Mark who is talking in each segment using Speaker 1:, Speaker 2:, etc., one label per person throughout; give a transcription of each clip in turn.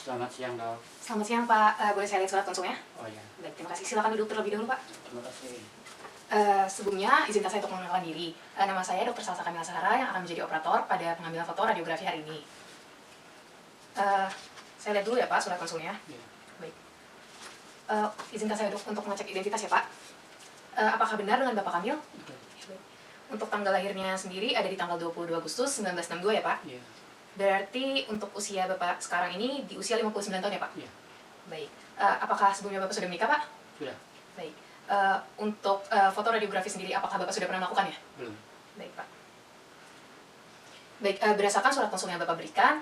Speaker 1: Selamat siang, Dok.
Speaker 2: Selamat siang, Pak. Boleh saya lihat surat konsulnya?
Speaker 1: Oh ya,
Speaker 2: Baik, terima kasih. Silakan duduk terlebih dahulu, Pak.
Speaker 1: terima kasih.
Speaker 2: Sebelumnya, izinkan saya untuk mengenalkan diri. Nama saya Dr. Salsa Kamila Sahara yang akan menjadi operator pada pengambilan foto radiografi hari ini. Saya lihat dulu ya, Pak, surat konsulnya.
Speaker 1: Ya.
Speaker 2: Baik. Izinkan saya untuk mengecek identitas ya, Pak. Apakah benar dengan Bapak Kamil?
Speaker 1: Oke.
Speaker 2: Baik. Untuk tanggal lahirnya sendiri ada di tanggal 22 Agustus 1962 ya, Pak?
Speaker 1: Ya.
Speaker 2: Berarti untuk usia Bapak sekarang ini di usia 59 tahun ya, Pak?
Speaker 1: Ya.
Speaker 2: Baik. Apakah sebelumnya Bapak sudah menikah, Pak?
Speaker 1: Sudah.
Speaker 2: Baik. Untuk foto radiografi sendiri, apakah Bapak sudah pernah melakukannya?
Speaker 1: Belum.
Speaker 2: Baik, Pak. Baik, berdasarkan surat konsul yang Bapak berikan,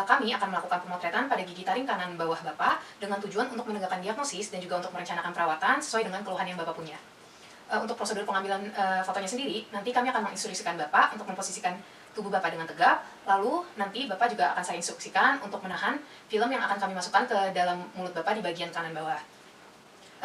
Speaker 2: kami akan melakukan pemotretan pada gigi taring kanan bawah Bapak dengan tujuan untuk menegakkan diagnosis dan juga untuk merencanakan perawatan sesuai dengan keluhan yang Bapak punya. Untuk prosedur pengambilan fotonya sendiri, nanti kami akan menginstruksikan Bapak untuk memposisikan tubuh Bapak dengan tegak, lalu nanti Bapak juga akan saya instruksikan untuk menahan film yang akan kami masukkan ke dalam mulut Bapak di bagian kanan bawah.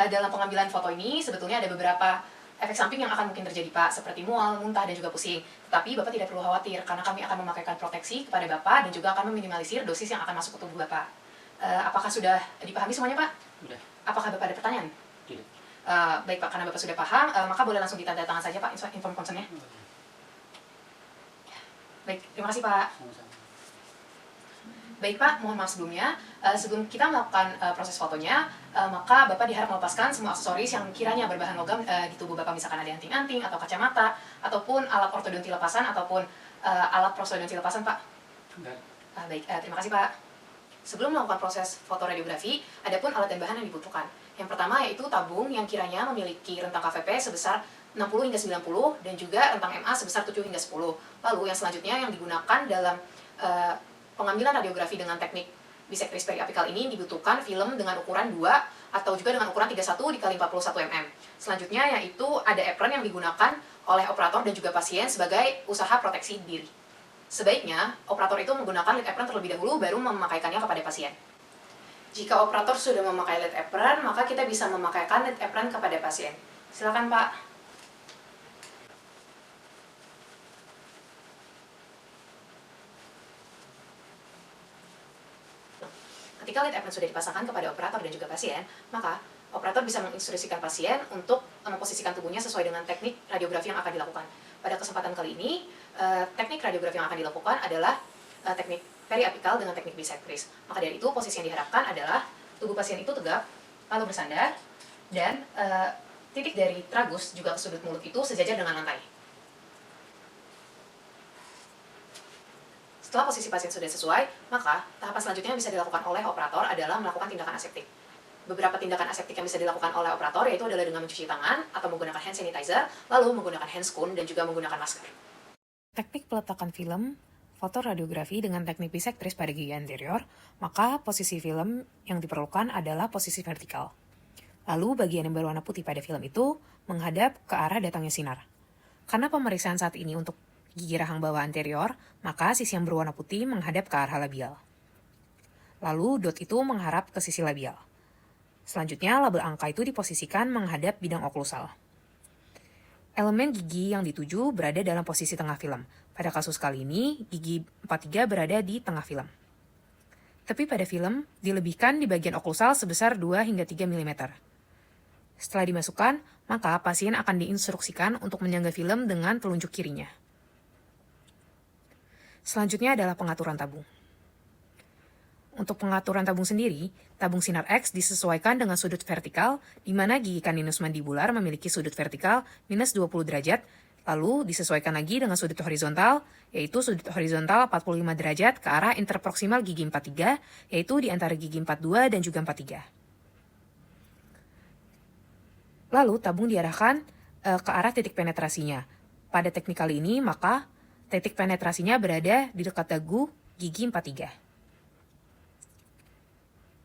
Speaker 2: Dalam pengambilan foto ini sebetulnya ada beberapa efek samping yang akan mungkin terjadi, Pak, seperti mual, muntah, dan juga pusing. Tapi Bapak tidak perlu khawatir, karena kami akan memakaikan proteksi kepada Bapak dan juga akan meminimalisir dosis yang akan masuk ke tubuh Bapak. Apakah sudah dipahami semuanya, Pak?
Speaker 1: Sudah.
Speaker 2: Apakah Bapak ada pertanyaan?
Speaker 1: Tidak.
Speaker 2: Baik, Pak, karena Bapak sudah paham, maka boleh langsung ditanda tangan saja, Pak, inform concern-nya.
Speaker 1: Oh, ya.
Speaker 2: Baik, terima kasih, Pak.
Speaker 1: Sama-sama.
Speaker 2: Baik, Pak, mohon maaf sebelumnya. Sebelum kita melakukan proses fotonya, maka Bapak diharap melepaskan semua aksesoris yang kiranya berbahan logam di tubuh Bapak, misalkan ada anting-anting atau kacamata, ataupun alat ortodonti lepasan, ataupun alat prostodonti lepasan, Pak.
Speaker 1: Enggak.
Speaker 2: Baik, terima kasih, Pak. Sebelum melakukan proses foto radiografi, ada pun alat dan bahan yang dibutuhkan. Yang pertama yaitu tabung yang kiranya memiliki rentang KVP sebesar 60 hingga 90 dan juga rentang MA sebesar 7 hingga 10. Lalu yang selanjutnya yang digunakan dalam pengambilan radiografi dengan teknik bisektris periapikal ini dibutuhkan film dengan ukuran 2 atau juga dengan ukuran 31 × 41 mm. Selanjutnya yaitu ada apron yang digunakan oleh operator dan juga pasien sebagai usaha proteksi diri. Sebaiknya operator itu menggunakan lid apron terlebih dahulu baru memakaikannya kepada pasien. Jika operator sudah memakai lid apron, maka kita bisa memakaikan lid apron kepada pasien. Silakan, Pak. Ketika lid apron sudah dipasangkan kepada operator dan juga pasien, maka operator bisa menginstruksikan pasien untuk memposisikan tubuhnya sesuai dengan teknik radiografi yang akan dilakukan. Pada kesempatan kali ini, teknik radiografi yang akan dilakukan adalah teknik periapikal dengan teknik bisektris. Maka dari itu, posisi yang diharapkan adalah tubuh pasien itu tegak, lalu bersandar, dan titik dari tragus juga ke sudut mulut itu sejajar dengan lantai. Setelah posisi pasien sudah sesuai, maka tahapan selanjutnya yang bisa dilakukan oleh operator adalah melakukan tindakan aseptik. Beberapa tindakan aseptik yang bisa dilakukan oleh operator yaitu adalah dengan mencuci tangan atau menggunakan hand sanitizer, lalu menggunakan handscoon dan juga menggunakan masker. Teknik peletakan film foto radiografi dengan teknik bisektris pada gigi anterior, maka posisi film yang diperlukan adalah posisi vertikal. Lalu bagian yang berwarna putih pada film itu menghadap ke arah datangnya sinar. Karena pemeriksaan saat ini untuk gigi rahang bawah anterior, maka sisi yang berwarna putih menghadap ke arah labial. Lalu dot itu mengharap ke sisi labial. Selanjutnya label angka itu diposisikan menghadap bidang oklusal. Elemen gigi yang dituju berada dalam posisi tengah film. Pada kasus kali ini, gigi 43 berada di tengah film. Tepi pada film dilebihkan di bagian oklusal sebesar 2 hingga 3 mm. Setelah dimasukkan, maka pasien akan diinstruksikan untuk menyangga film dengan telunjuk kirinya. Selanjutnya adalah pengaturan tabung. Untuk pengaturan tabung sendiri, tabung sinar X disesuaikan dengan sudut vertikal, di mana gigi caninus mandibular memiliki sudut vertikal minus 20 derajat, lalu disesuaikan lagi dengan sudut horizontal, yaitu sudut horizontal 45 derajat ke arah interproksimal gigi 43, yaitu di antara gigi 42 dan juga 43. Lalu tabung diarahkan ke arah titik penetrasinya. Pada teknik kali ini, maka titik penetrasinya berada di dekat dagu gigi 43.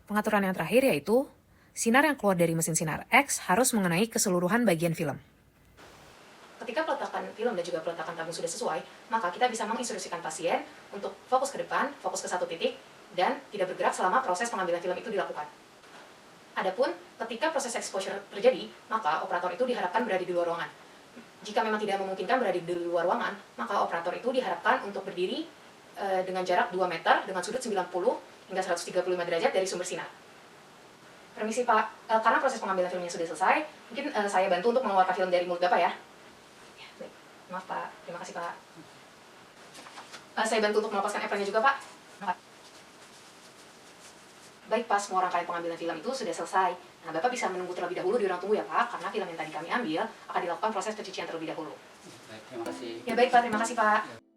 Speaker 2: Pengaturan yang terakhir yaitu, sinar yang keluar dari mesin sinar X harus mengenai keseluruhan bagian film. Ketika peletakan film dan juga peletakan tabung sudah sesuai, maka kita bisa menginstruksikan pasien untuk fokus ke depan, fokus ke satu titik, dan tidak bergerak selama proses pengambilan film itu dilakukan. Adapun ketika proses exposure terjadi, maka operator itu diharapkan berada di luar ruangan. Jika memang tidak memungkinkan berada di luar ruangan, maka operator itu diharapkan untuk berdiri dengan jarak 2 meter dengan sudut 90 hingga 135 derajat dari sumber sinar. Permisi Pak, karena proses pengambilan filmnya sudah selesai, mungkin saya bantu untuk mengeluarkan film dari mulut Bapak ya. Ya, baik. Maaf Pak, terima kasih Pak. Saya bantu untuk melepaskan apronnya juga Pak. Baik Pak, semua rangkaian pengambilan film itu sudah selesai. Nah, Bapak bisa menunggu terlebih dahulu di ruang tunggu ya Pak, karena film yang tadi kami ambil akan dilakukan proses pencucian terlebih dahulu.
Speaker 1: Baik, terima kasih.
Speaker 2: Ya baik Pak, terima kasih Pak.